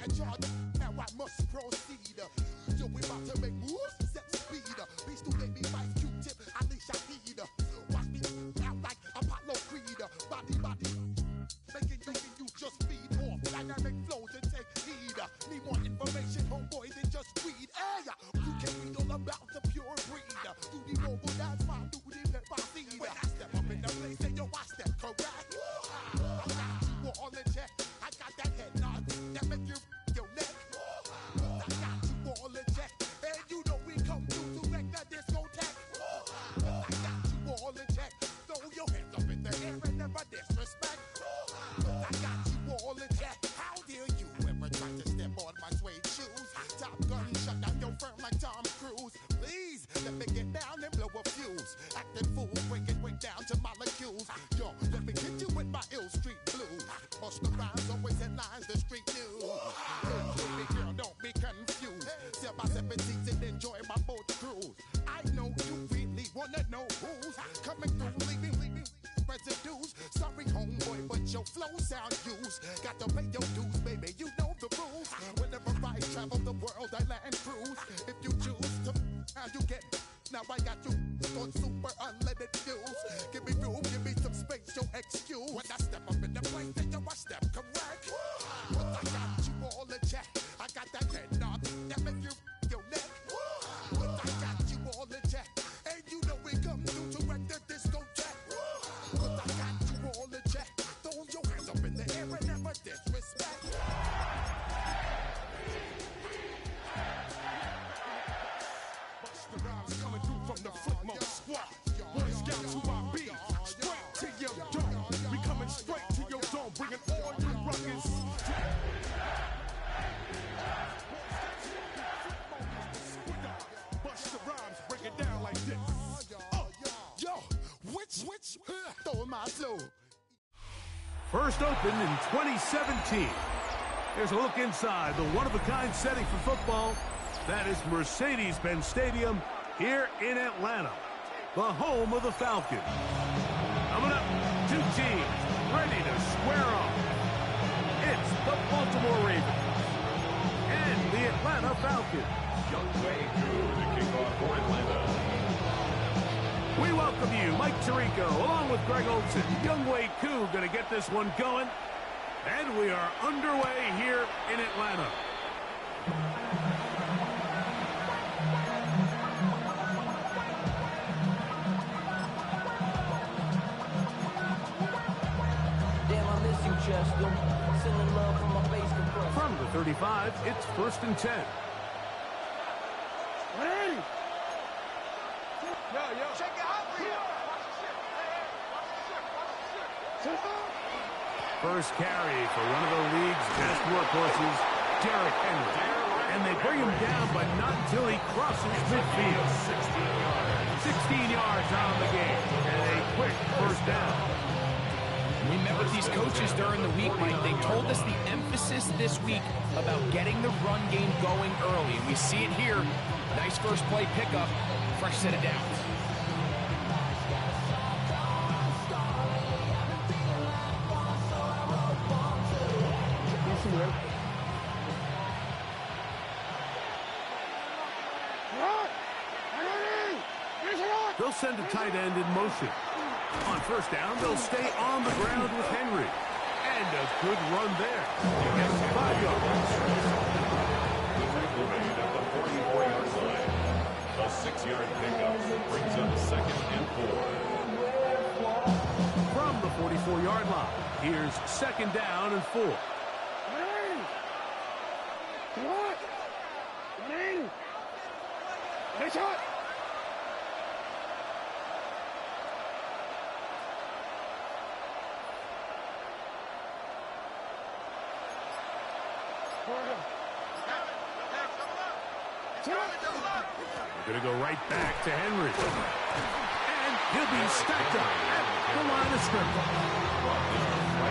in charge. Now I must proceed. Yo, we about to make moves, set speed. Beast who gave me life, Q-tip, Ali Shaheed. Watch me out like Apollo Creed. Body, making you just feed more dynamic flows and take heed. Need more information, homeboy, than just weed. Hey, you can read all about the pure breed. Do the mobile dance, my duty, let my seed. When I step up in the place, say yo, I step correct. I got you all in check. I got that head nod that make you your neck. I got you all in check, and you know we come through to wreck the discotheque. I got you all in check. Throw your hands up in the air and never disrespect. I got you all in check. How dare you ever try to step on my suede shoes? Top Gun shut down your firm like Tom Cruise. Please let me get down and blow a fuse. Acting fool, breaking way down to molecules. Yo, let me hit you with my ill street blues. Bust the rhymes, always in lines, the street news. Baby girl, don't be confused. Sell my 17s and enjoy my boat cruise. I know you really wanna know who's coming through, leaving residues. Sorry, homeboy, but your flow sound used. Got to pay your dues, baby, you know the rules. Whenever I travel the world, I land cruise. If you choose to, how you get. Now I got you on super unlimited views. Give me room, give me some space, your excuse. When I step up in the place, then yo, I step correct. But I got you all in check. I got that head nod that make you your neck. But I got you all in check. And you know we come through to wreck the discotheque. But I got you all in check. Throw your hands up in the air and never disrespect. Busta Rhymes coming through from the footmost squad. Boy Scouts who I be. Straight to your dome. We coming straight to your dome, bringing all you ruckus. Busta Rhymes, break it down like this. Yo, which throw my flow. First opened in 2017. Here's a look inside the one-of-a-kind setting for football. That is Mercedes-Benz Stadium here in Atlanta, the home of the Falcons. Coming up, two teams ready to square off. It's the Baltimore Ravens and the Atlanta Falcons. Y2 to kick off for Atlanta. We welcome you, Mike Tirico, along with Greg Olson. Y2 going to get this one going. And we are underway here in Atlanta. Damn, I miss you, Chester. Sending love from my face compressor. From the 35, it's 1st and 10. Ready? Yo. Check it out for you. First carry for one of the league's best workhorses, Derrick Henry. And they bring him down, but not until he crosses midfield. 16 yards on the game, and a quick first down. We met with these coaches during the week, Mike. They told us the emphasis this week about getting the run game going early. And we see it here. Nice first play pickup, fresh set of downs. They'll send a tight end in motion. On first down, they'll stay on the ground with Henry. And a good run there. He gets 5 yards. The tackle made at the 44-yard line. A 6-yard pickup brings up 2nd and 4. From the 44-yard line, here's 2nd down and 4. We're going to go right back to Henry. And he'll be stacked up at the line of scrimmage.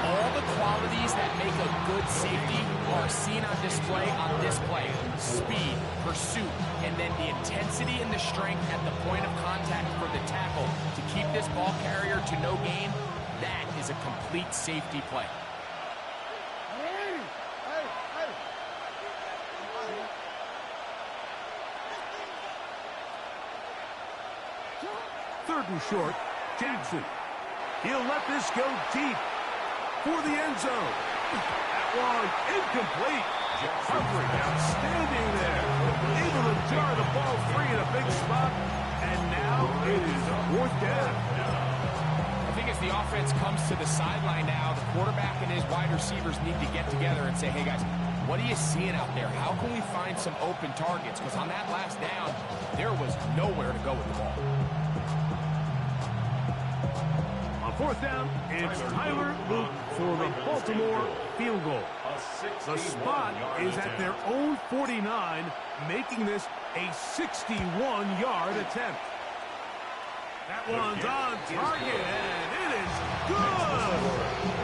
All the qualities that make a good safety are seen on display on this play. Speed, pursuit, and then the intensity and the strength at the point of contact for the tackle to keep this ball carrier to no gain. That is a complete safety play. 3rd and short. Jackson. He'll let this go deep for the end zone. That one incomplete. Coverage outstanding there. Able to jar the ball free in a big spot. And now it is 4th down. I think as the offense comes to the sideline now, the quarterback and his wide receivers need to get together and say, hey guys, what are you seeing out there? How can we find some open targets? Because on that last down, there was nowhere to go with the ball. On 4th down, it's Tyler Luke for the Baltimore field goal. The spot is at their own 49, making this a 61-yard attempt. That one's on target, and it is good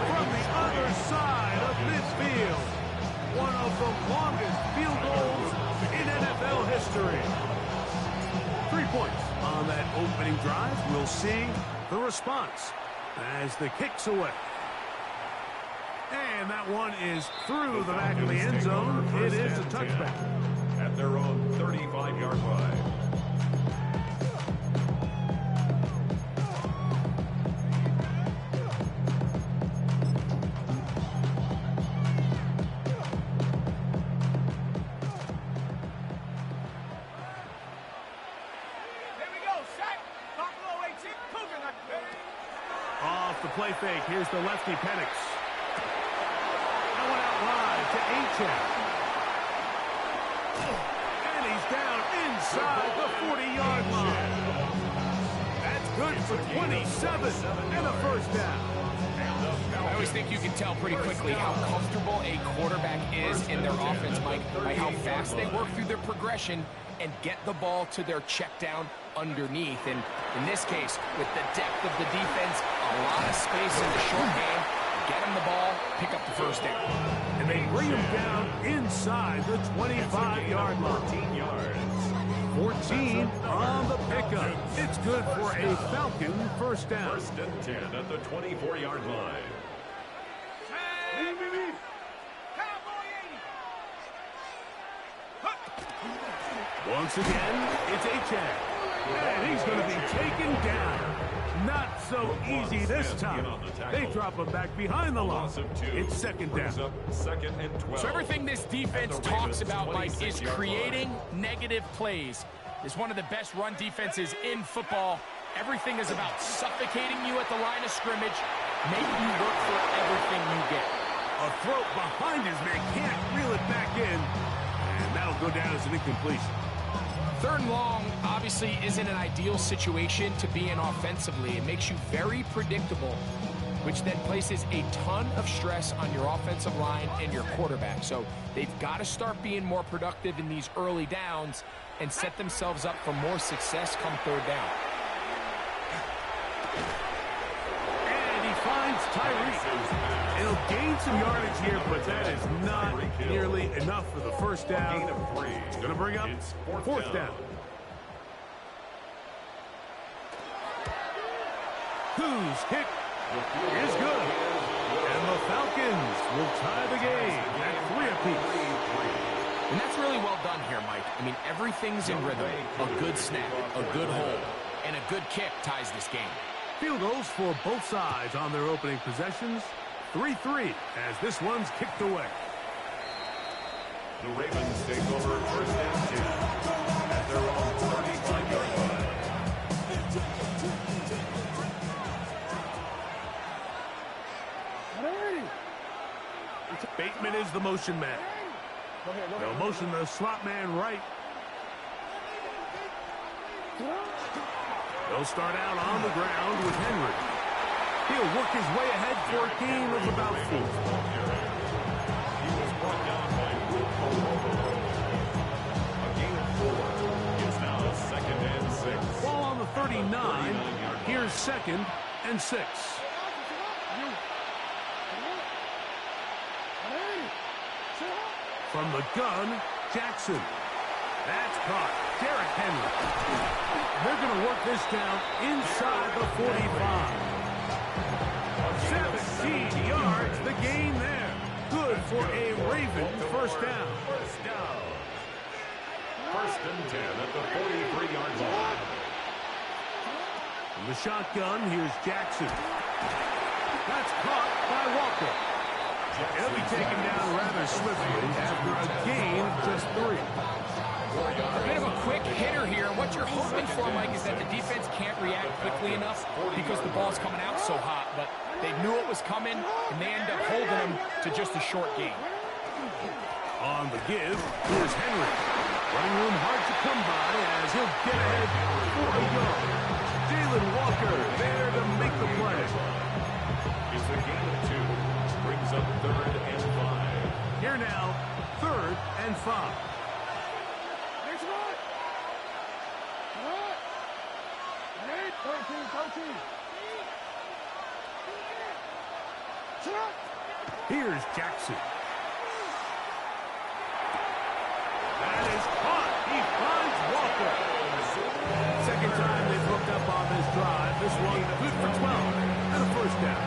from the other side of midfield. One of the longest field goals in NFL history. 3 points on that opening drive. We'll see the response as the kick's away. And that one is through the back of the end zone. It is a touchback. At their own 35-yard line. Off the play fake, here's the lefty Penix. That one out wide to Achane. And he's down inside the 40-yard line. That's good for 27 and a 1st down. I always think you can tell pretty quickly how comfortable a quarterback is in their offense, Mike, by how fast they work through their progression and get the ball to their check down underneath. And in this case, with the depth of the defense, a lot of space in the short game, get him the ball, pick up the 1st down. And they bring him down inside the 25-yard line. 14 yards. 14 on the pickup. It's good for a Falcon 1st down. 1st and 10 at the 24-yard line. Once again, it's Achane. And he's going to be taken down. Not so easy this time. They drop him back behind the line. It's 2nd down. 2nd and 12. So everything this defense talks about, Mike, is creating negative plays. It's one of the best run defenses in football. Everything is about suffocating you at the line of scrimmage, making you work for everything you get. A throw behind his man, can't reel it back in. And that'll go down as an incompletion. 3rd and long obviously isn't an ideal situation to be in offensively. It makes you very predictable, which then places a ton of stress on your offensive line and your quarterback. So they've got to start being more productive in these early downs and set themselves up for more success come 3rd down. And he finds Tyreek. He'll gain some yardage here, but that is not nearly enough for the 1st down. It's going to bring up 4th down. Whose kick is good. And the Falcons will tie the game at 3 apiece. And that's really well done here, Mike. I mean, everything's in rhythm. A good snap, a good hold, and a good kick ties this game. Field goals for both sides on their opening possessions. 3-3 as this one's kicked away. The Ravens take over 1st and 10 at their own 35-yard line. Bateman is the motion man. They'll motion the slot man right. They'll start out on the ground with Henry. He'll work his way ahead for a gain of about 4. He was brought down by a gain of 4. It's now 2nd and 6. Ball on the 39. Here's 2nd and 6. From the gun, Jackson. That's caught. Derrick Henry. They're going to work this down inside the 45. 17 yards, the gain there. Good for a Raven 1st down. 1st and 10 at the 43-yard line. In the shotgun, here's Jackson. That's caught by Walker. He'll be taken down rather swiftly after a gain of just 3. A bit of a quick hitter here. What you're hoping for, Mike, is that the defense can't react quickly enough because the ball's coming out so hot. But they knew it was coming, and they end up holding them to just a short gain. On the give, here's Henry. Running room hard to come by as he'll get ahead for a yard. Jalen Walker there to make the play. It's a gain of 2. Brings up 3rd and 5. Here now, 3rd and 5. Here's Jackson. That is caught. He finds Walker. Second time they've hooked up on this drive. This one good for 12 and a first down.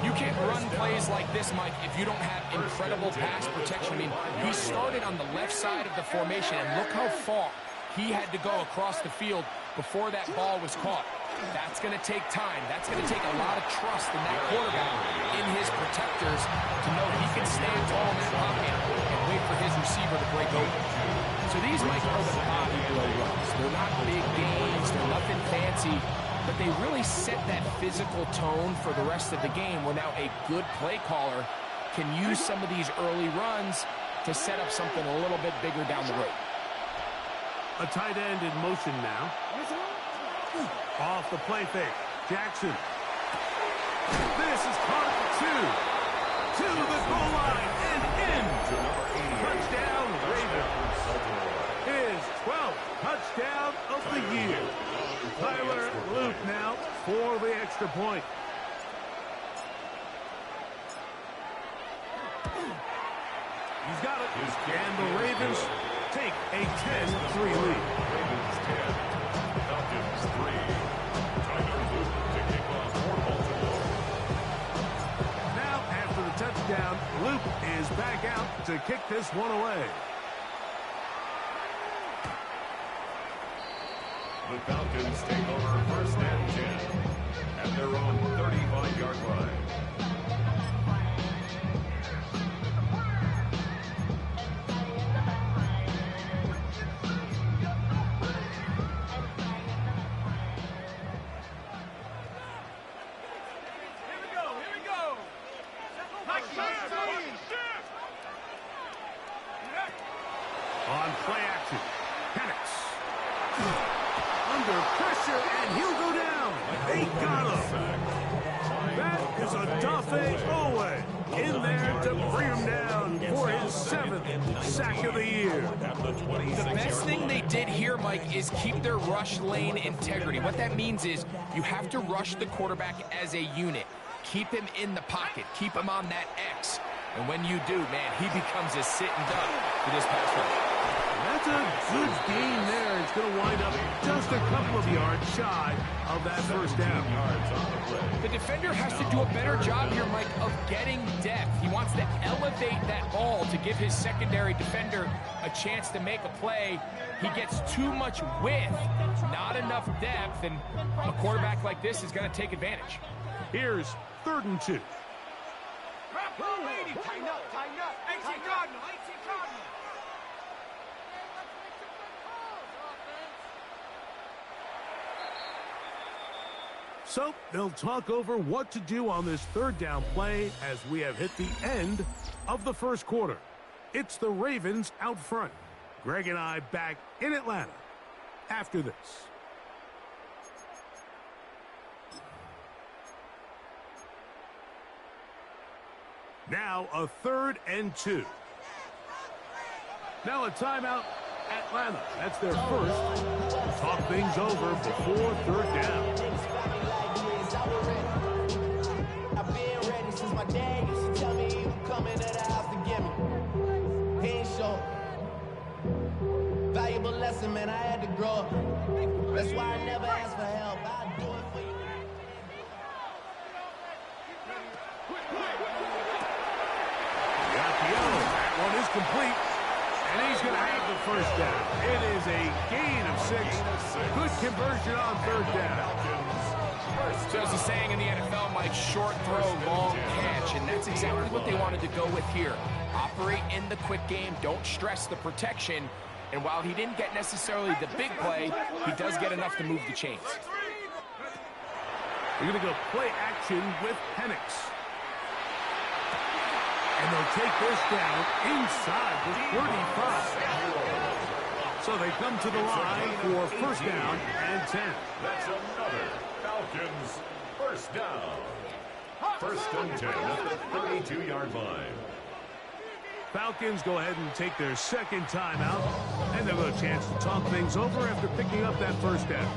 You can't run plays like this, Mike, if you don't have incredible pass protection. I mean, he started on the left side of the formation, and look how far he had to go across the field before that ball was caught. That's going to take time. That's going to take a lot of trust in that quarterback, in his protectors, to know he can stand tall in that pocket and wait for his receiver to break open. So these, Mike, are the body blow runs. They're not big gains. They're nothing fancy. But they really set that physical tone for the rest of the game, where now a good play caller can use some of these early runs to set up something a little bit bigger down the road. A tight end in motion now. Off the play fake. Jackson. This is caught at 2. To the goal line and in. Touchdown, Ravens. His 12th touchdown of the year. Tyler Luke now for the extra point. He's got it. And the Ravens take a 10-3 lead. Ravens 10. Falcons 3. Tyler Luke to kick off for Baltimore. Now, after the touchdown, Luke is back out to kick this one away. The Falcons take over 1st and 10 at their own 35-yard line. On play action, Penix. Under pressure, and he'll go down. They got him. That is a Dafe Owe in there to bring him down for his 7th sack of the year. The best thing they did here, Mike, is keep their rush lane integrity. What that means is you have to rush the quarterback as a unit. Keep him in the pocket. Keep him on that X. And when you do, man, he becomes a sit and duck for this pass rush. That's a good gain there. It's going to wind up just a couple of yards shy of that first down. The defender has to do a better job here, Mike, of getting depth. He wants to elevate that ball to give his secondary defender a chance to make a play. He gets too much width, not enough depth, and a quarterback like this is going to take advantage. Here's 3rd and 2. Tighten up, tighten up. 18 Cardinal, 18 Cardinal. So they'll talk over what to do on this 3rd down play as we have hit the end of the first quarter. It's the Ravens out front. Greg and I back in Atlanta after this. Now a 3rd and 2. Now a timeout, Atlanta. That's their first. Talk things over before 3rd down. I've been ready since my dad used to tell me he was coming to the house to get me. He ain't show. Valuable lesson, man, I had to grow up. That's why I never ask for help. I do it for you. That one is complete. And he's going to have the first down. It is a gain of 6. Good conversion on third down. So as the saying in the NFL, Mike, short throw, long catch, and that's exactly what they wanted to go with here. Operate in the quick game, don't stress the protection, and while he didn't get necessarily the big play, he does get enough to move the chains. We're going to go play action with Penix. And they'll take this down inside the 35. So they come to the line for first down and 10. That's another Falcons first down. First and 10 at the 32-yard line. Falcons go ahead and take their second timeout, and they'll have a chance to talk things over after picking up that first down.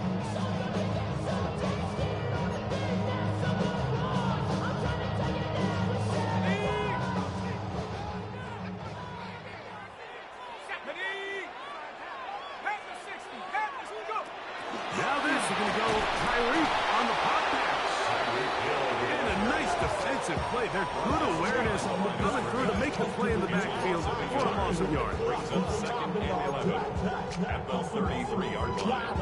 Now this is going to go Tyreek on the pop pass. And a nice defensive play. They're good awareness coming through to make the play in the backfield for a loss of yards. Brings up second and 11 at the 33-yard line.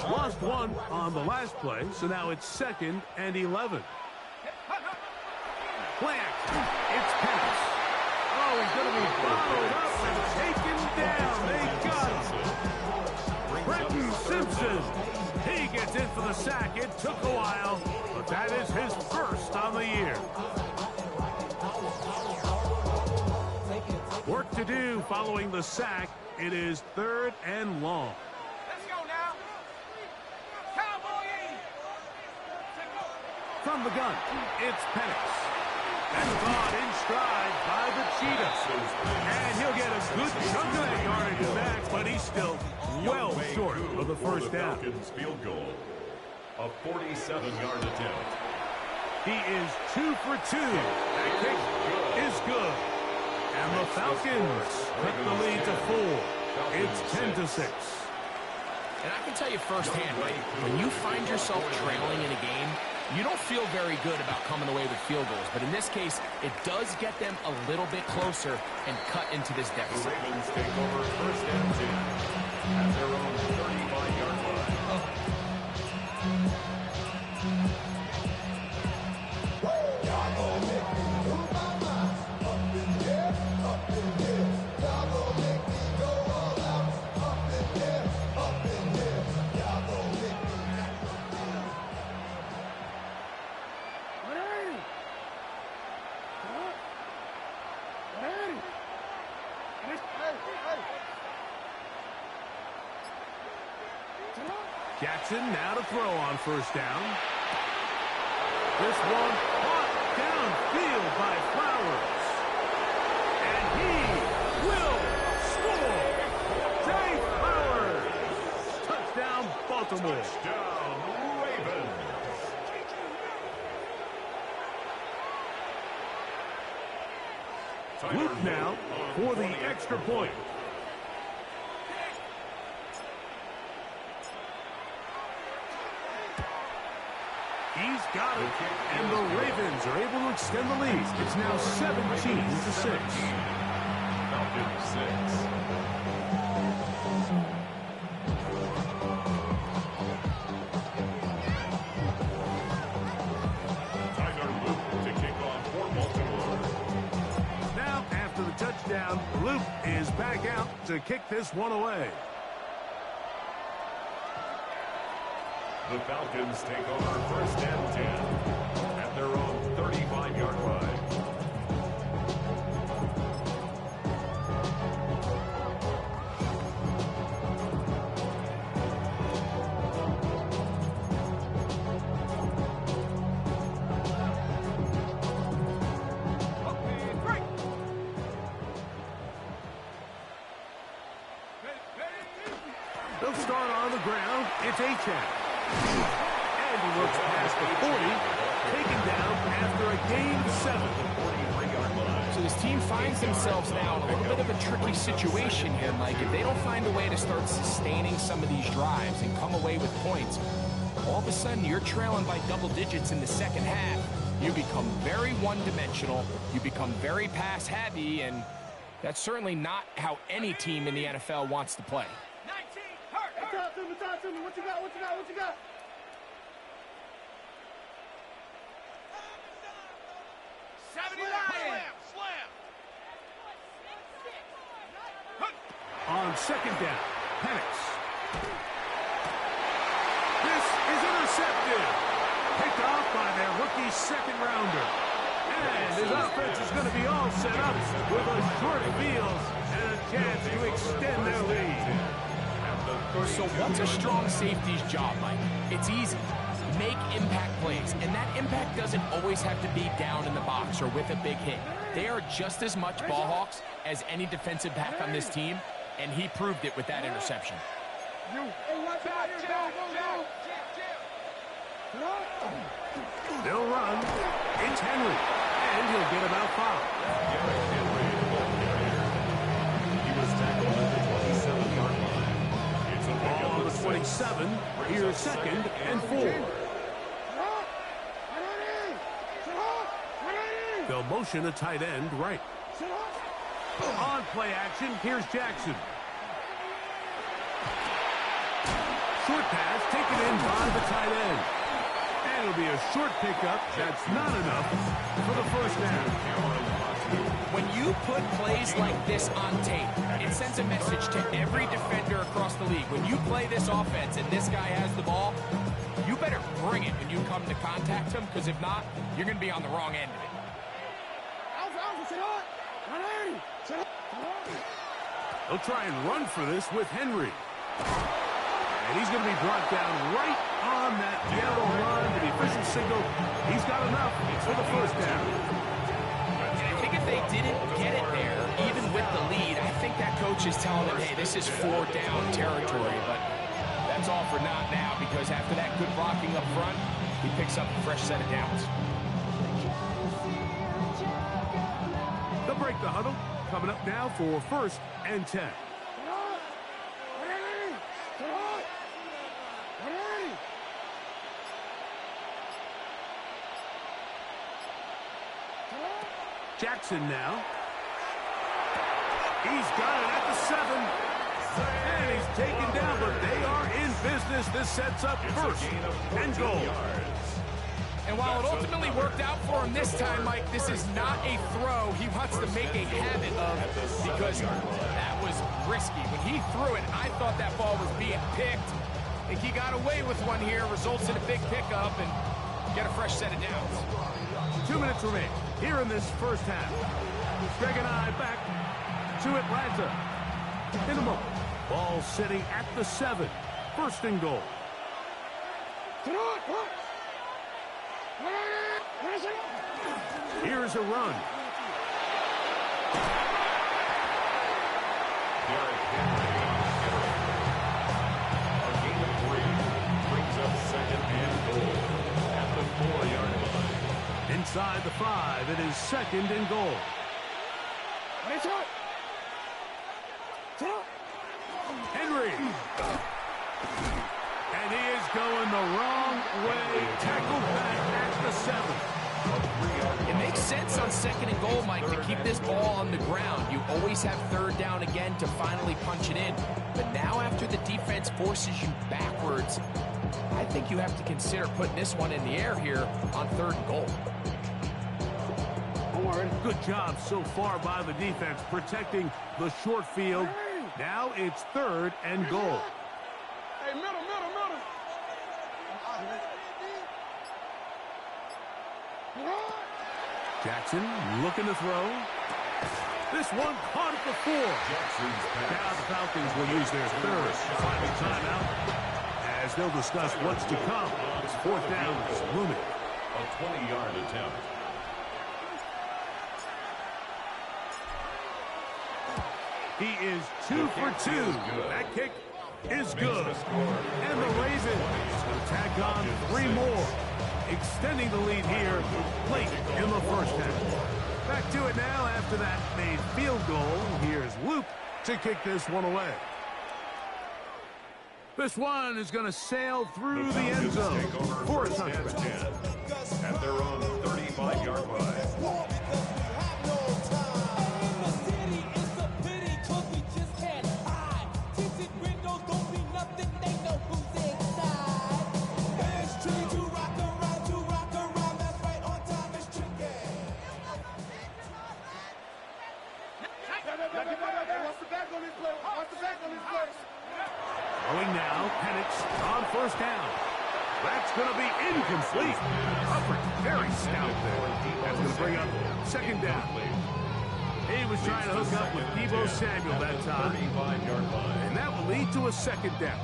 Lost one on the last play, so now it's second and 11. Play action. It's Penix. Oh, he's going to be bottled up and taken down. They got him. Brenton Simpson. He gets in for the sack. It took a while, but that is his first on the year. Work to do following the sack. It is third and long. Let's go now. Cowboy 80. From the gun, it's Penix. And caught in stride by the Cheetahs. And he'll get a good chunk of that yardage back, but he's still well short of the first down. Falcons field goal. A 47-yard attempt. He is 2 for 2. That kick is good. And the Falcons cut the lead to 4. It's 10-6. And I can tell you firsthand, right, when you find yourself trailing in a game, you don't feel very good about coming away with field goals. But in this case, it does get them a little bit closer and cut into this The deficit. Ravens take over first and 10 at their own 35-yard line. Jackson now to throw on first down. This one caught downfield by Flowers. And he will score. Zay Flowers. Touchdown, Baltimore. Touchdown, Ravens. Luke now for the extra point. He's got it, and the Ravens are able to extend the lead. It's now 17-6. Falcons 6. Tyler Luke to kick off for Baltimore. Now, after the touchdown, Luke is back out to kick this one away. The Falcons take over first and 10 at their own 35-yard line. They'll start on the ground. It's Achane. And he looks past the 40, taken down after a gain of 7. So this team finds themselves now in a little bit of a tricky situation here, Mike. If they don't find a way to start sustaining some of these drives and come away with points, all of a sudden you're trailing by double digits in the second half. you become very one-dimensional, you become very pass-heavy, and that's certainly not how any team in the NFL wants to play. 19, hurt. Talk to me. What you got? 79. Slam. On second down, Penix. This is intercepted. Picked off by their rookie second rounder. And his offense is going to be all set up with a short field and a chance to extend their lead. So what's a strong safety's job, Mike? It's easy. Make impact plays, and that impact doesn't always have to be down in the box or with a big hit. They are just as much ball hawks as any defensive back on this team, and he proved it with that interception. They'll run. It's Henry, and he'll get about foul. He was tackled at the 27-yard line. It's a Ball on the 27. Here's second and 4. They'll motion a tight end right. On play action, here's Jackson. Short pass taken in by the tight end. And it'll be a short pickup. That's not enough for the first down. When you put plays like this on tape, it sends a message to every defender across the league. When you play this offense and this guy has the ball, you better bring it when you come to contact him, because if not, you're going to be on the wrong end of it. They'll try and run for this with Henry. And he's going to be brought down right on that yellow line. The official signal, he's got enough for the first down. I think if they didn't get it there, even with the lead, I think that coach is telling them, hey, this is 4-down territory. But that's all for not now, because after that good blocking up front, he picks up a fresh set of downs. They'll break the huddle. Coming up now for first and 10. Jackson now. He's got it at the 7. And he's taken down, but they are in business. This sets up first and goal. And while it ultimately worked out for him this time, Mike, this is not a throw he wants to make a habit of, because that was risky. When he threw it, I thought that ball was being picked. I think he got away with one here, results in a big pickup, and get a fresh set of downs. 2 minutes remain here in this first half. Greg and I back to Atlanta. In a moment, ball sitting at the 7. First and goal. Here's a run. Derrick Henry. A gain of 3 brings up second and goal at the 4-yard line. Inside the 5, it is second and goal. Henry. And he is going the wrong way. Tackled back at the 7. It makes sense on second and goal, Mike, to keep this ball on the ground. You always have third down again to finally punch it in. But now after the defense forces you backwards, I think you have to consider putting this one in the air here on third and goal. Good job so far by the defense protecting the short field. Now it's third and goal. Hey, middle. Jackson looking to throw. This one caught at the 4. Now the Falcons will use their third final timeout as they'll discuss what's to come. This fourth down is looming. A 20-yard attempt. He is 2 for 2. That kick is good. And the Ravens will tack on 3 more, extending the lead here late in the first half. Back to it now after that made field goal. Here's Luke to kick this one away. This one is going to sail through the end zone for a touchdown. At their own 35-yard line. Throwing now, Penix on first down. That's going to be incomplete. Hubbard, very stout there. That's going to bring up second down. He was trying to hook up with Deebo Samuel that time. And that will lead to a second down.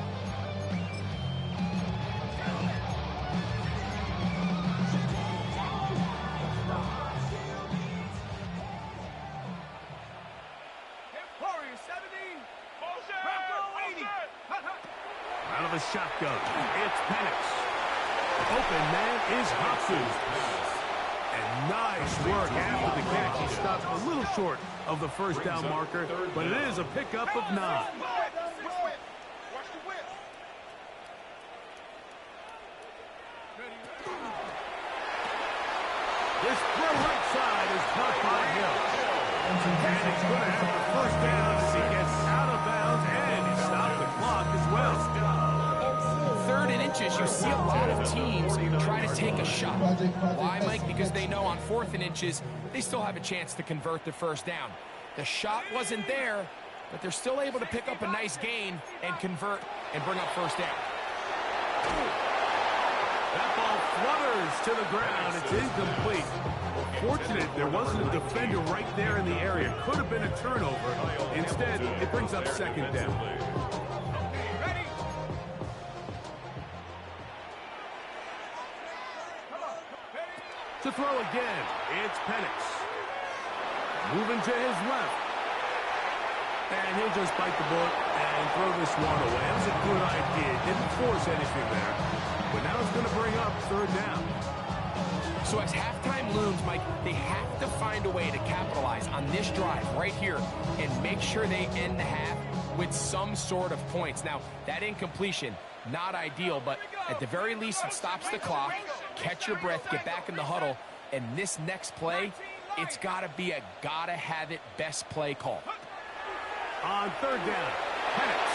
Out of the shotgun, it's Penix. Open man is Hopkins. And nice work after the catch. He stopped a little short of the first down marker, but it is a pickup of 9. This throw right side is caught by Hill. And he's going to have the first down as he gets out of bounds, and he stopped the clock as well. 3rd and inches, you see a lot of teams try to take a shot. Why, Mike? Because they know on 4th and inches, they still have a chance to convert the first down. The shot wasn't there, but they're still able to pick up a nice gain and convert and bring up first down. That ball flutters to the ground. It's incomplete. Fortunate there wasn't a defender right there in the area. Could have been a turnover. Instead, it brings up second down. To throw again, it's Penix. Moving to his left. And he'll just bite the bullet and throw this one away. That was a good idea. Didn't force anything there. But now it's going to bring up third down. So as halftime looms, Mike, they have to find a way to capitalize on this drive right here and make sure they end the half with some sort of points. Now, that incompletion, not ideal, but at the very least it stops the clock. Catch your breath, get back in the huddle, and this next play, it's got to be a gotta-have-it best play call. On third down, Penix.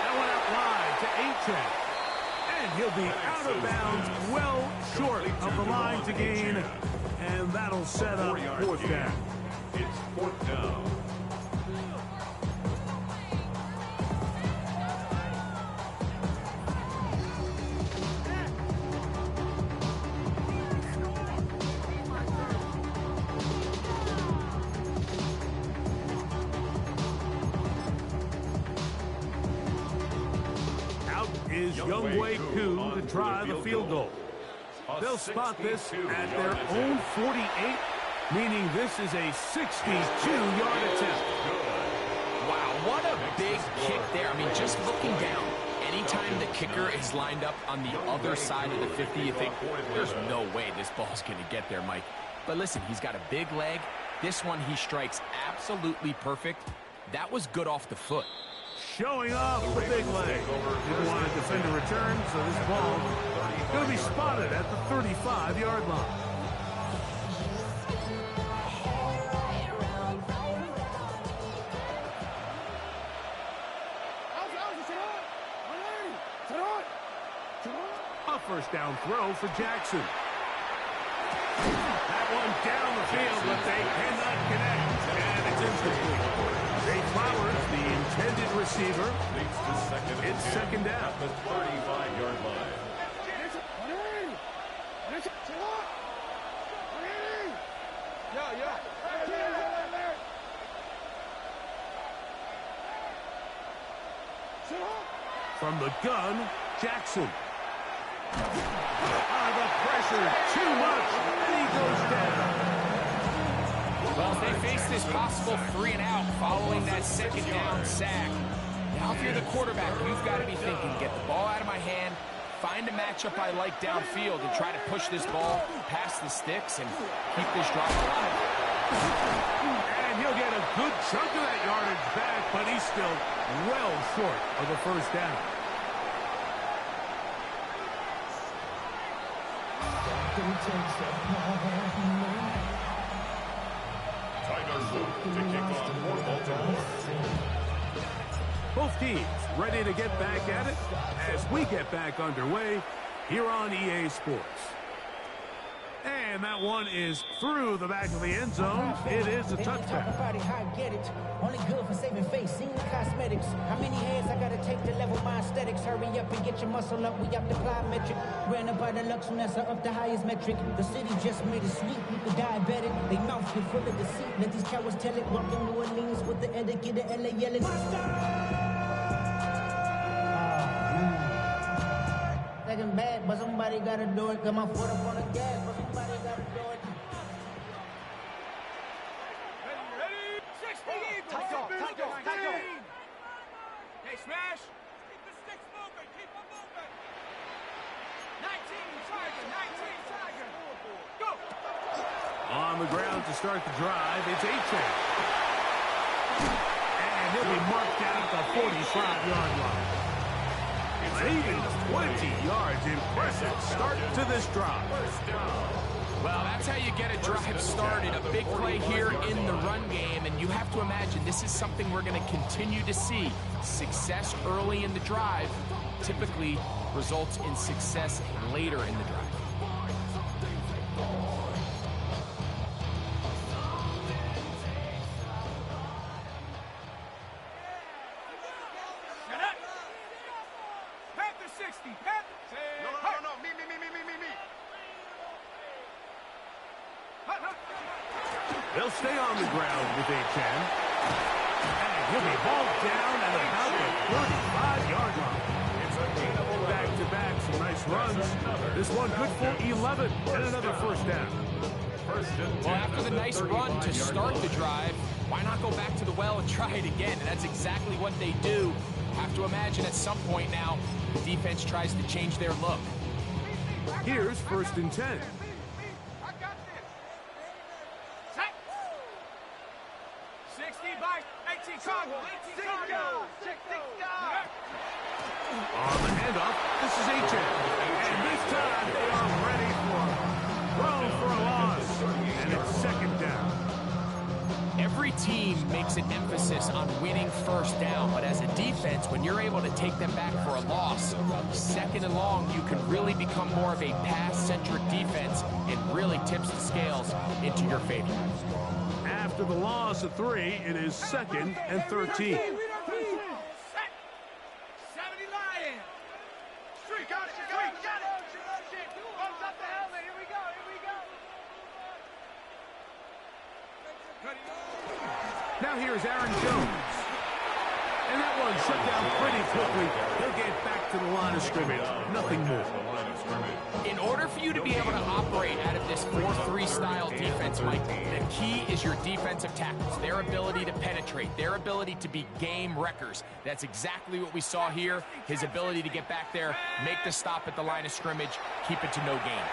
That one out wide to 18. And he'll be out of bounds, well short of the line to gain. And that'll set up fourth down. It's fourth down. Is Y2 to try the field goal. They'll spot this at their own 48, meaning this is a 62-yard attempt. Wow, what a big kick there. I mean, just looking down, anytime the kicker is lined up on the other side of the 50, you think, there's no way this ball's going to get there, Mike. But listen, he's got a big leg. This one he strikes absolutely perfect. That was good off the foot. Showing off the big leg. Didn't want to defend a return, so this ball is going to be spotted at the 35-yard line. A first down throw for Jackson. That one down the field, but they cannot connect, and it's incomplete. Jay Flowers, the intended receiver. It's second down. At the 35-yard line. From the gun, Jackson. The pressure, too much, and he goes down. Well, if they face this possible 3-and-out following that second down sack, now if you're the quarterback, you've got to be thinking, get the ball out of my hand, find a matchup I like downfield, and try to push this ball past the sticks and keep this drive alive. And And he'll get a good chunk of that yardage back, but he's still well short of the first down. Tigers to kick off for Baltimore. Both teams ready to get back at it as we get back underway here on EA Sports. And that one is through the back of the end zone. It is a touchdown. Only good for saving face, seen the cosmetics. How many hands I gotta take to level my aesthetics? Hurry up and get your muscle up, we up the plyometric. Ran up by the Lux Nessa up the highest metric. The city just made it sweet, people diabetic. They mouths get full of deceit. Let these cowards tell it. Walk in New Orleans with the etiquette of LA yelling. Second bad, but somebody gotta do it. Got my foot up on the gas, but somebody gotta do it. Ready? 60. Tight go. Hey, smash. Keep the sticks moving. Keep them moving. 19 Tiger. Go. On the ground to start the drive, it's Achane. And he'll be marked down at the 45-yard line. Even 20 yards. Impressive start to this drive. Well, that's how you get a drive started. A big play here in the run game, and you have to imagine this is something we're going to continue to see. Success early in the drive typically results in success later in the drive. They'll stay on the ground with Achane. And he'll be hauled down at about the 35-yard line. It's a gainable back-to-back, some nice runs. This one good for 11 and another first down. Well, after the nice run to start the drive, why not go back to the well and try it again? And that's exactly what they do. Have to imagine at some point now, the defense tries to change their look. Here's 1st and 10. On the handoff, this is Achane. And this time they are ready for it. Thrown for a loss. And it's 2nd down. Every team makes an emphasis on winning first down, but as a defense, when you're able to take them back for a loss, 2nd and long, you can really become more of a pass-centric defense and really tips the scales into your favor. After the loss of 3, it is 2nd and 13. Now here's Aaron Jones. And that one shut down pretty quickly. He'll get back to the line of scrimmage. Nothing more. In order for you to be able to operate out of this 4-3 style defense, Mike, the key is your defensive tackles, their ability to penetrate, their ability to be game wreckers. That's exactly what we saw here. His ability to get back there, make the stop at the line of scrimmage, keep it to no gain.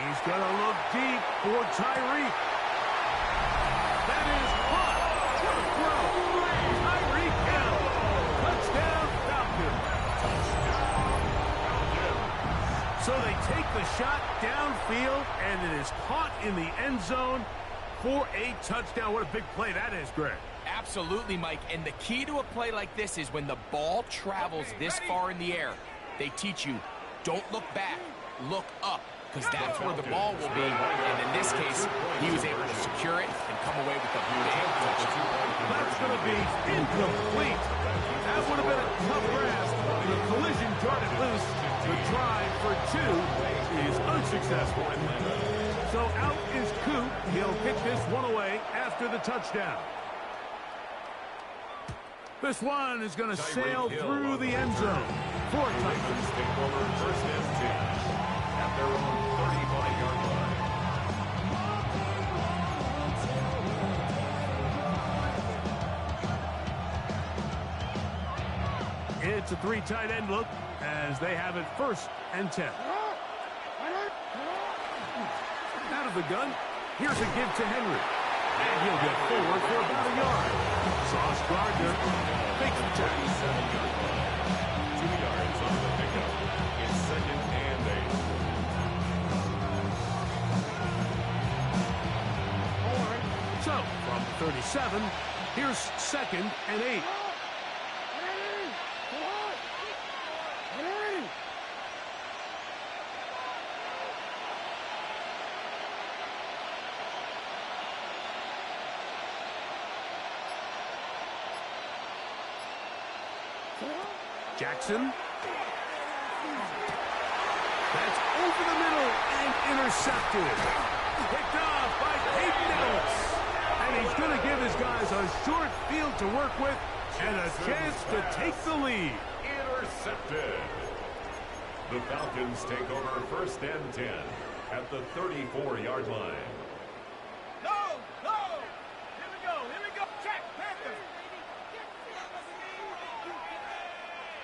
He's going to look deep for Tyreek. That is caught. What a throw. Tyreek Hill. Touchdown, Falcons. So they take the shot downfield, and it is caught in the end zone for a touchdown. What a big play that is, Greg. Absolutely, Mike. And the key to a play like this is when the ball travels this far in the air, they teach you, don't look back, look up, because that's where the ball will be. And in this case, he was able to secure it and come away with a big touchdown. That's going to be incomplete. That would have been a tough grasp. The collision darted loose. The try for 2 is unsuccessful. So out is Coop. He'll kick this one away after the touchdown. This one is going to sail through the end zone. 4 touchdowns. Take over 1st and 10 at their own 35-yard line. It's a 3 tight end look as they have it 1st and 10. Out of the gun, here's a give to Henry. And he'll get forward for about a yard. Sauce Gardner makes the tackle. 7-yard line. 2 yards on the pickup. It's 2nd and 8. So, from 37, here's 2nd and 8. Jackson. That's over the middle and intercepted. Picked off by Peyton Ellis. And he's going to give his guys a short field to work with and a chance to take the lead. Intercepted. The Falcons take over 1st and 10 at the 34-yard line. Go! Go! Here we go! Here we go! Check! Panthers!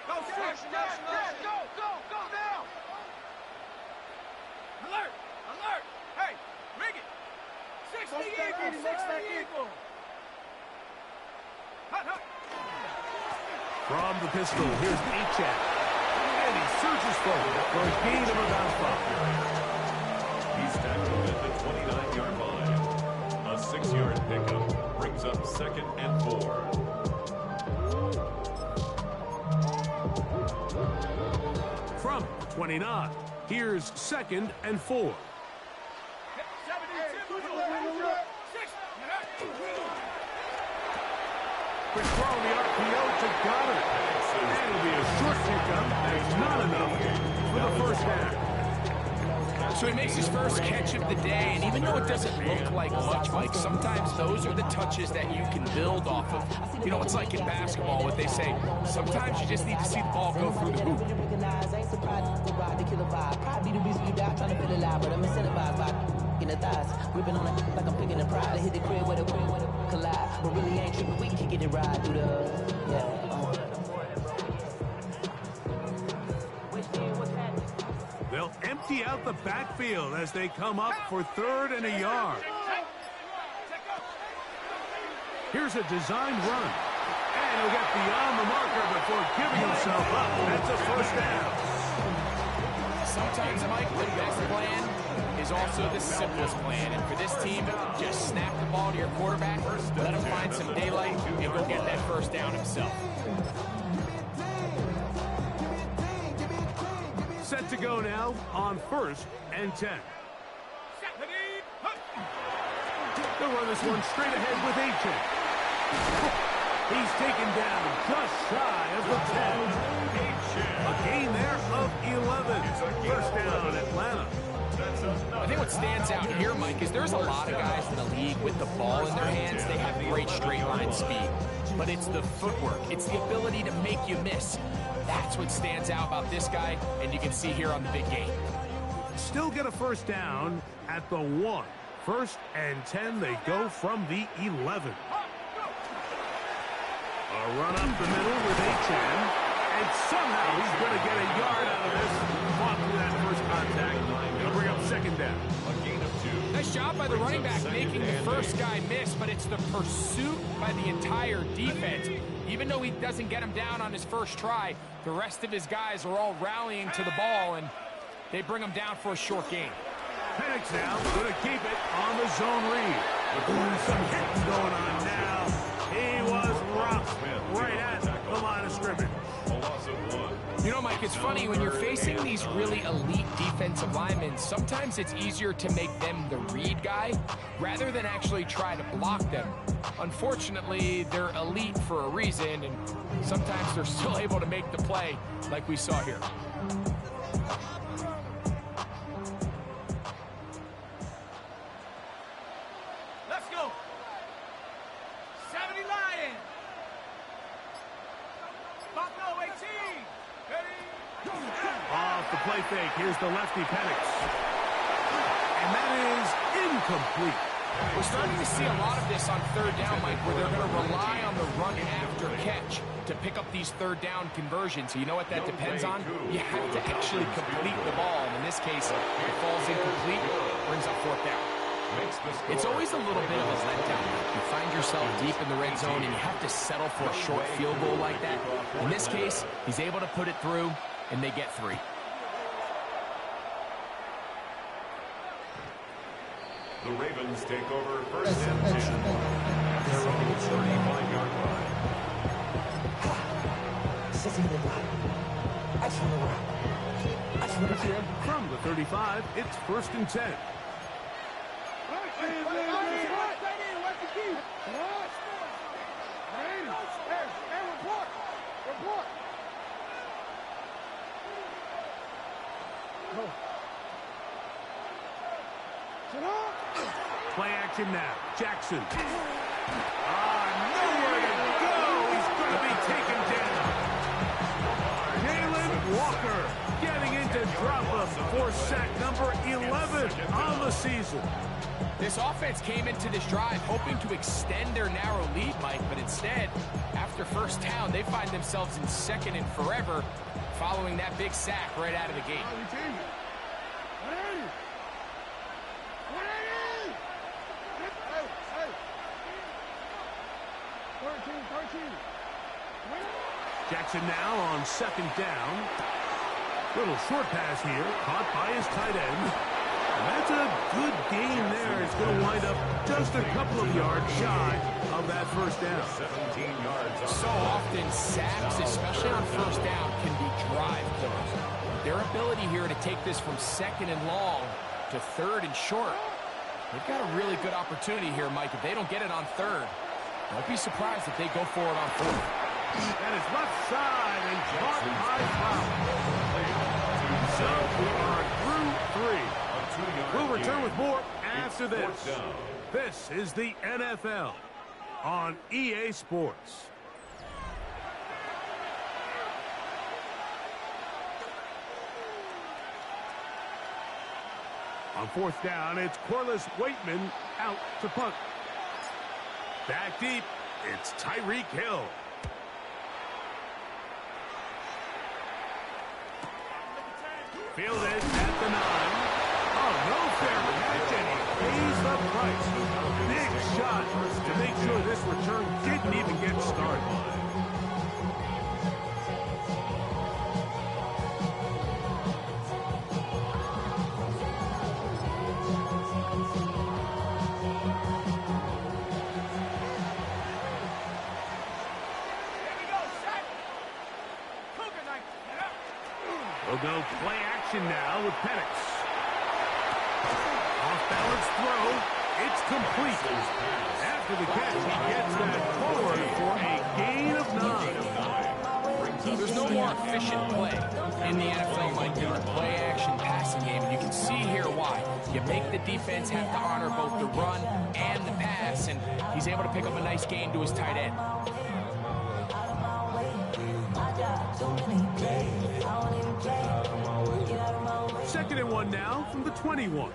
Go, check! Check! Go! Go! Go now! Alert! Alert! Hey! Rig it! 60 equal! 60 equal! Hut, hut! From the pistol, here's Achak. And he surges forward for a gain of about 5. He's tackled at the 29-yard line. A 6-yard pickup brings up 2nd and 4. From 29, here's 2nd and 4. Quick throw in the RPO to Goddard. That'll be a short pickup. That's not enough for the first down. So he makes his first catch of the day, and even though it doesn't look like much, Mike, sometimes those are the touches that you can build off of. You know, it's like in basketball, what they say, sometimes you just need to see the ball go through the hoop. Gripping on it like I'm picking a pride. I hit the crib with a collide, but really ain't tripping. We kicking it right through the They'll empty out the backfield as they come up for 3rd and a yard. Here's a designed run. And he'll get beyond the marker before giving himself up. That's a first down. Sometimes, Mike, the best plan is also the simplest plan. And for this team, just snap the ball to your quarterback, let him find some daylight, and go get that first down himself. Set to go now on 1st and 10. They'll run this one straight ahead with Achak. He's taken down just shy of the 10. A gain there of 11. First down, Atlanta. I think what stands out here, Mike, is there's a lot of guys in the league with the ball in their hands. They have great straight line speed. But it's the footwork. It's the ability to make you miss. That's what stands out about this guy, and you can see here on the big game. Still get a first down at the 1. 1st and 10, they go from the 11. A run up the middle with Achak, and somehow he's going to get a yard out of this. Fought through that first contact. It'll bring up 2nd down. A gain of 2. Nice job by the running back making the first guy miss, but it's the pursuit by the entire defense. Even though he doesn't get him down on his first try, the rest of his guys are all rallying to the ball, and they bring him down for a short gain. Penix now going to keep it on the zone read. Some hitting going on now. He was rough right at the line of scrimmage. A loss of 1. You know, Mike, it's funny, when you're facing these really elite defensive linemen, sometimes it's easier to make them the read guy rather than actually try to block them. Unfortunately, they're elite for a reason, and sometimes they're still able to make the play like we saw here. Let's go! 70 Lions! Buffalo 18! Off the play fake, here's the lefty Penix. And that is incomplete. We're starting to see a lot of this on 3rd down, Mike, where they're going to rely on the run after catch to pick up these 3rd down conversions. So you know what that depends on? You have to actually complete the ball. And in this case, it falls incomplete, brings up 4th down. It's always a little bit of a letdown. You find yourself deep in the red zone and you have to settle for a short field goal like that. In this case, he's able to put it through, and they get 3. The Ravens take over first and 10. Their own 35-yard line. From the 35, it's first and 10. Play action now. Jackson. Nowhere to go. He's going to be taken down. Jalen Walker getting into drop him for sack number 11 on the season. This offense came into this drive hoping to extend their narrow lead, Mike, but instead, after first down, they find themselves in second and forever following that big sack right out of the gate. Jackson now on second down. Little short pass here, caught by his tight end. And that's a good gain there. It's going to wind up just a couple of yards shy of that first down. 17 yards. So often, sacks, especially on first down, can be drive killers. Their ability here to take this from second and long to third and short, they've got a really good opportunity here, Mike. If they don't get it on third, don't be surprised if they go for it on fourth. That is left side and caught by Brown. So we are through 3. We'll return with more after this. This is the NFL on EA Sports. On fourth down, it's Corliss Waitman out to punt. Back deep, it's Tyreek Hill. Fielded at the 9. Oh, no fair catch, and he pays the price. Big shot to make sure this return didn't even get started. We'll go play action now with Penix. Off-balance throw. It's complete. After the catch, he gets that forward for a gain of 9. There's no more efficient play in the NFL like the play-action passing game, and you can see here why. You make the defense have to honor both the run and the pass, and he's able to pick up a nice gain to his tight end. Second and 1 now from the 21.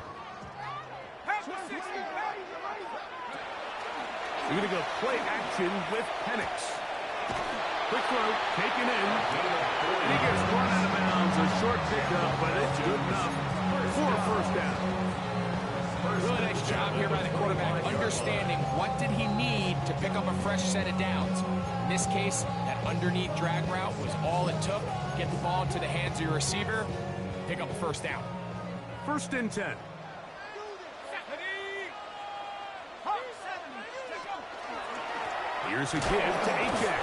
We're going to go play action with Penix. Quick throw, taken in. And he gets run out of bounds. A short pickup, but it's good enough for a first down. Really nice job here by the quarterback, understanding what did he need to pick up a fresh set of downs. In this case, that underneath drag route was all it took. Get the ball into the hands of your receiver, pick up a first down. First and 10. Here's a give to Ajak.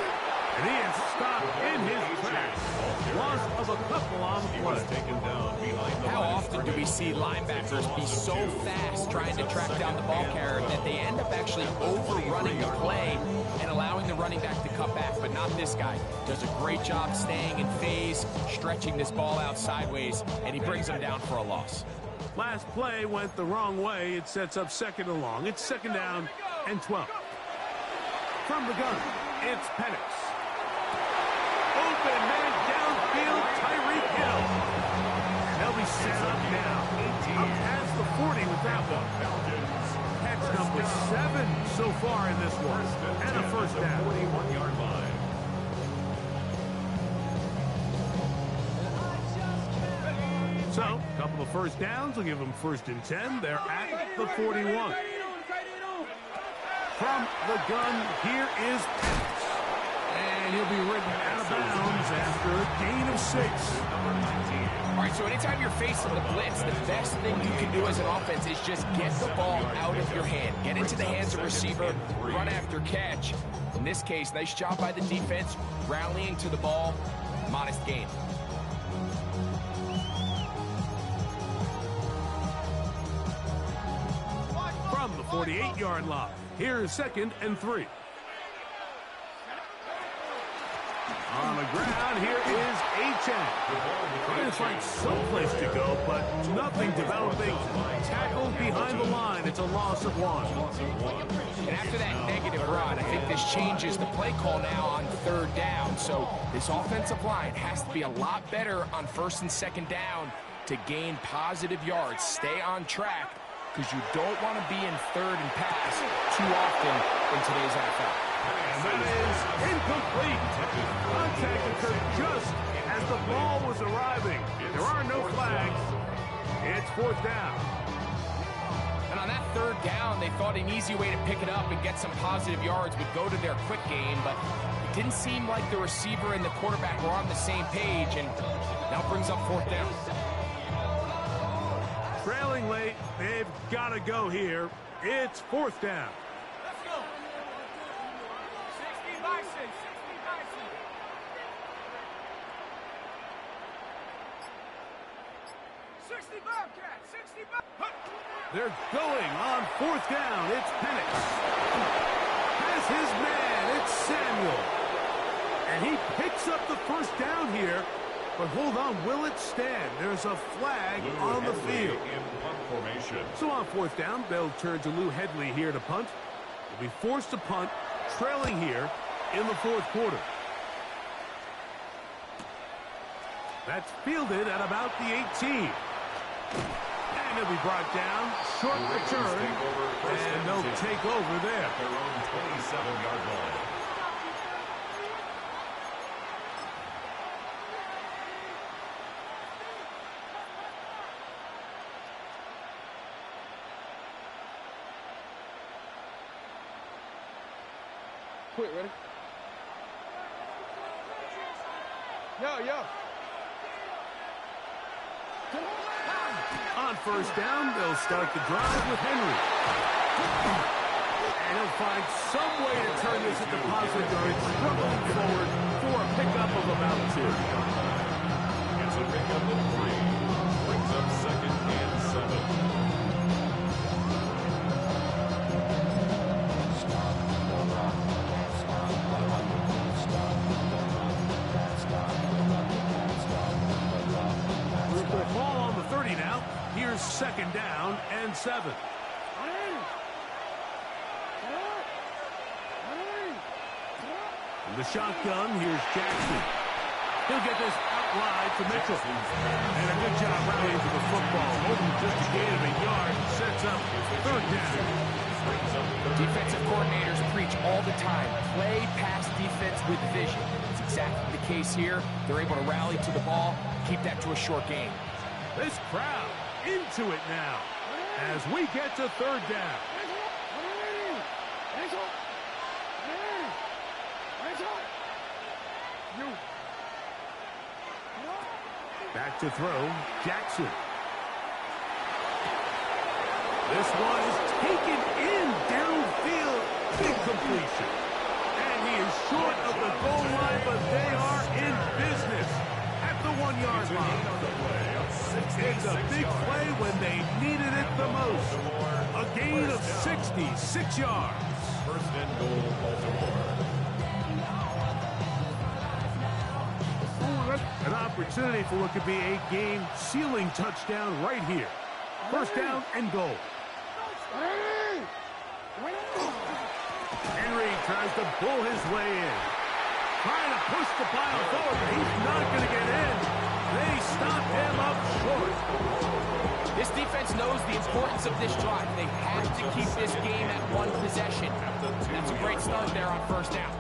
And he is stopped in his tracks. Loss of a couple on the play. How often do we see linebackers be so fast trying to track down the ball carrier that they end up actually overrunning the play and allowing the running back to cut back? But not this guy. Does a great job staying in phase, stretching this ball out sideways, and he brings them down for a loss. Last play went the wrong way. It sets up second and long. It's second down and 12. From the gun, it's Penix. Open man downfield, Tyreek Hill. And they'll be set up now. Up past the 40 with that one. Catch number 7 so far in this one. And a first down. 41-yard line. So, a couple of first downs will give them 1st and 10. They're at the 41. From the gun, here is Penix. And he'll be ridden out of bounds after a gain of 6. All right, so anytime you're facing the blitz, the best thing you can do as an offense is just get the ball out of your hand. Get into the hands of the receiver, run after catch. In this case, nice job by the defense, rallying to the ball, modest gain. From the 48-yard line, here's 2nd and 3. On the ground, here is Achane. Trying to find some place to go, but nothing developing. Tackled behind the line. It's a loss of 1. And after that negative run, I think this changes the play call now on 3rd down. So this offensive line has to be a lot better on 1st and 2nd down to gain positive yards. Stay on track, because you don't want to be in 3rd and pass too often in today's NFL. And that is incomplete. Contact occurred just as the ball was arriving. There are no flags. It's 4th down. And on that 3rd down, they thought an easy way to pick it up and get some positive yards would go to their quick game, but it didn't seem like the receiver and the quarterback were on the same page, and now brings up 4th down. Trailing late, they've got to go here. It's 4th down. Let's go. 60 by 6. 60 by 6. 60 Bobcat. 60 Bobcat. They're going on 4th down. It's Penix. Has his man. It's Samuel. And he picks up the 1st down here. But hold on, will it stand? There's a flag on the field. So on 4th down, they'll turn to Lou Headley here to punt. They'll be forced to punt, trailing here in the 4th quarter. That's fielded at about the 18. And he'll be brought down, short return, and they'll take over there. Their own 27-yard line. Quick, ready? Yo. On 1st down, they'll start the drive with Henry. And he'll find some way to turn this into positive yards, struggling forward for a pickup of about 2. It's a pickup of 3. Brings up 2nd and 7. Ball on the 30 now. Here's 2nd down and 7. In the shotgun, here's Jackson. He'll get this out wide to Mitchell. And a good job rallying to the football. Holding just a gain of a yard. Sets up 3rd down. Defensive coordinators preach all the time, play pass defense with vision. It's exactly the case here. They're able to rally to the ball, keep that to a short game. This crowd into it now as we get to 3rd down. Back to throw, Jackson. This one is taken in downfield. Big completion. And he is short of the goal line, but they are in business at the 1-yard line. It's a big play when they needed it the most. A gain of 66 yards. 1st and goal, Baltimore. An opportunity for what could be a game-sealing touchdown right here. 1st down and goal. Henry tries to pull his way in. Trying to push the pile forward, but he's not going to get in. They stop him up short. This defense knows the importance of this drive. They have to keep this game at 1 possession. That's a great start there on 1st down.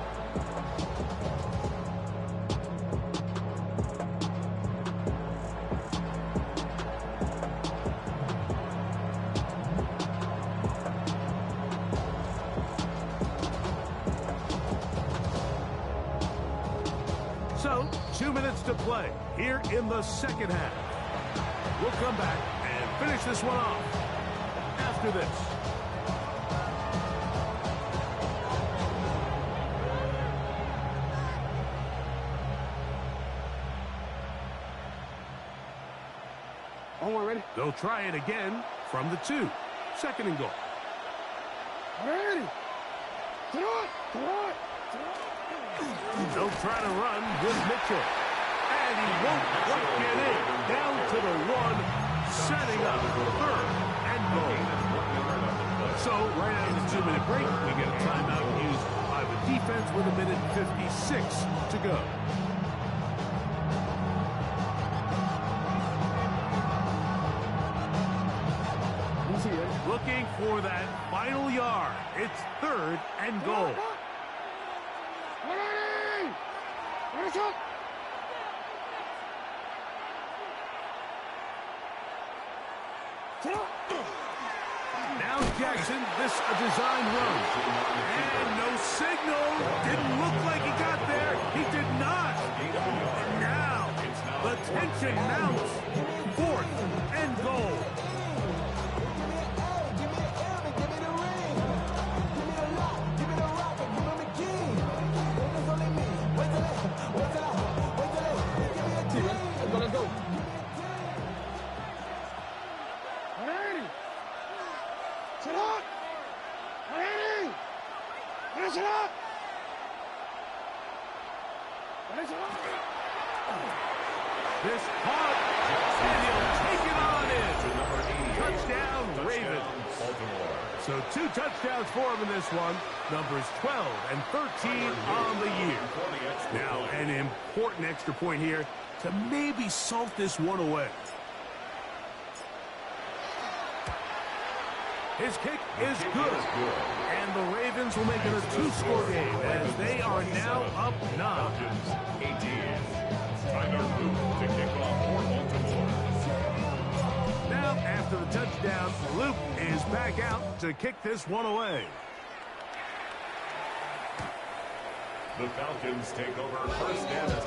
play here in the second half. We'll come back and finish this one off after this. Ready? They'll try it again from the 2. Second and goal. Ready. They'll try to run with Mitchell. And he won't quite get in. Down to the 1, setting up third and goal. So, right out of the 2-minute break, we get a timeout used by the defense with 1:56 to go. Looking for that final yard. It's third and goal. Now Jackson, this a design run. And no signal. Didn't look like he got there. He did not. And now the tension mounts. Fourth and goal. This hard, and he'll take it on in. Touchdown, Ravens. So 2 touchdowns for him in this one. Numbers 12 and 13 on the year. Now, an important extra point here to maybe salt this one away. His kick is good. And the Ravens will make it a 2-score game as they are now up 9. 18. Tyler Luke to kick off for Baltimore. Now, after the touchdown, Luke is back out to kick this one away. The Falcons take over first and 10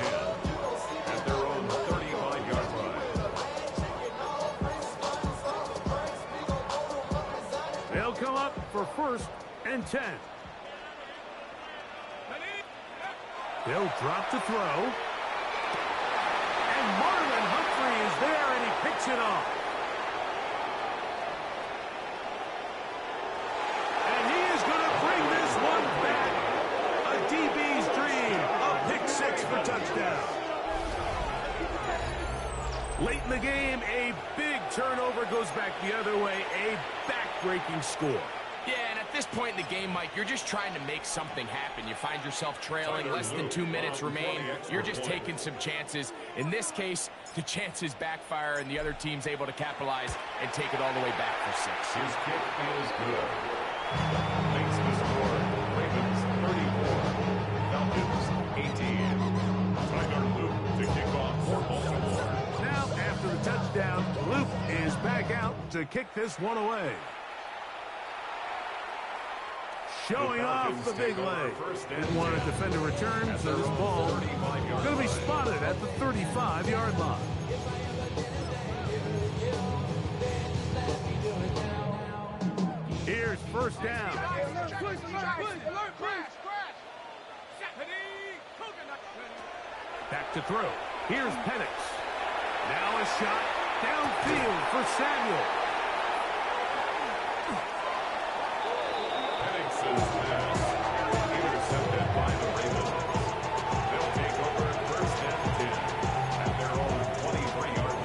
at their own 35-yard line. They'll come up for first and 10. They'll drop to throw. And Marlon Humphrey is there, and he picks it off. And he is going to bring this one back. A DB's dream. A pick 6 for touchdown. Late in the game, a big turnover goes back the other way. A back-breaking score. Yeah, and at this point in the game, Mike, you're just trying to make something happen. You find yourself trailing, less than 2 minutes remain. You're just taking some chances. In this case, the chances backfire, and the other team's able to capitalize and take it all the way back for 6. His kick is good. Makes the score. Ravens 34. Falcons 18. Tyler Luke to kick off for Baltimore. Now, after the touchdown, Luke is back out to kick this one away. Showing off the big leg. Didn't want to defend a return, so this ball going to be spotted at the 35-yard line. Here's first down. Back to throw. Here's Penix. Now a shot downfield for Samuel. Penix's pass intercepted by the Ravens. They'll take over first and 10 at their own 23-yard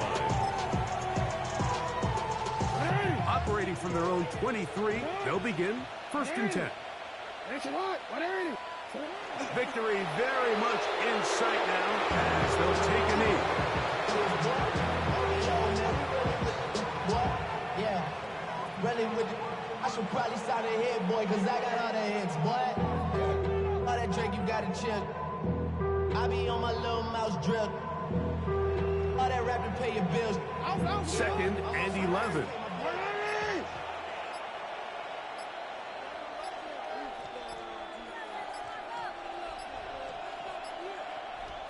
line. Operating from their own 23, they'll begin first and 10. Victory very much in sight now as they'll take a knee. Yeah, really with the, I should probably sign a hit, boy, cause I got all the hits, boy. All that drink, you gotta chill. I be on my little mouse drip. All that rap to pay your bills. Second and 11.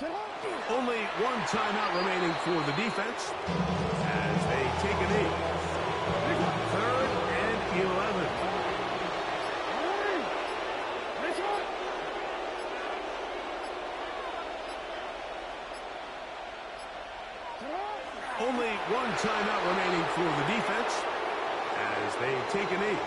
Only one timeout remaining for the defense as they take a knee. 3rd and 11. Only one timeout remaining for the defense as they take a knee.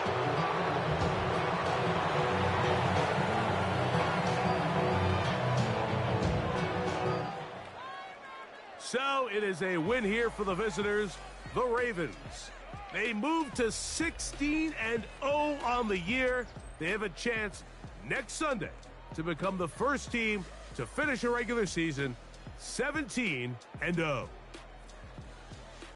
So it is a win here for the visitors, the Ravens. They move to 16-0 on the year. They have a chance next Sunday to become the first team to finish a regular season 17-0.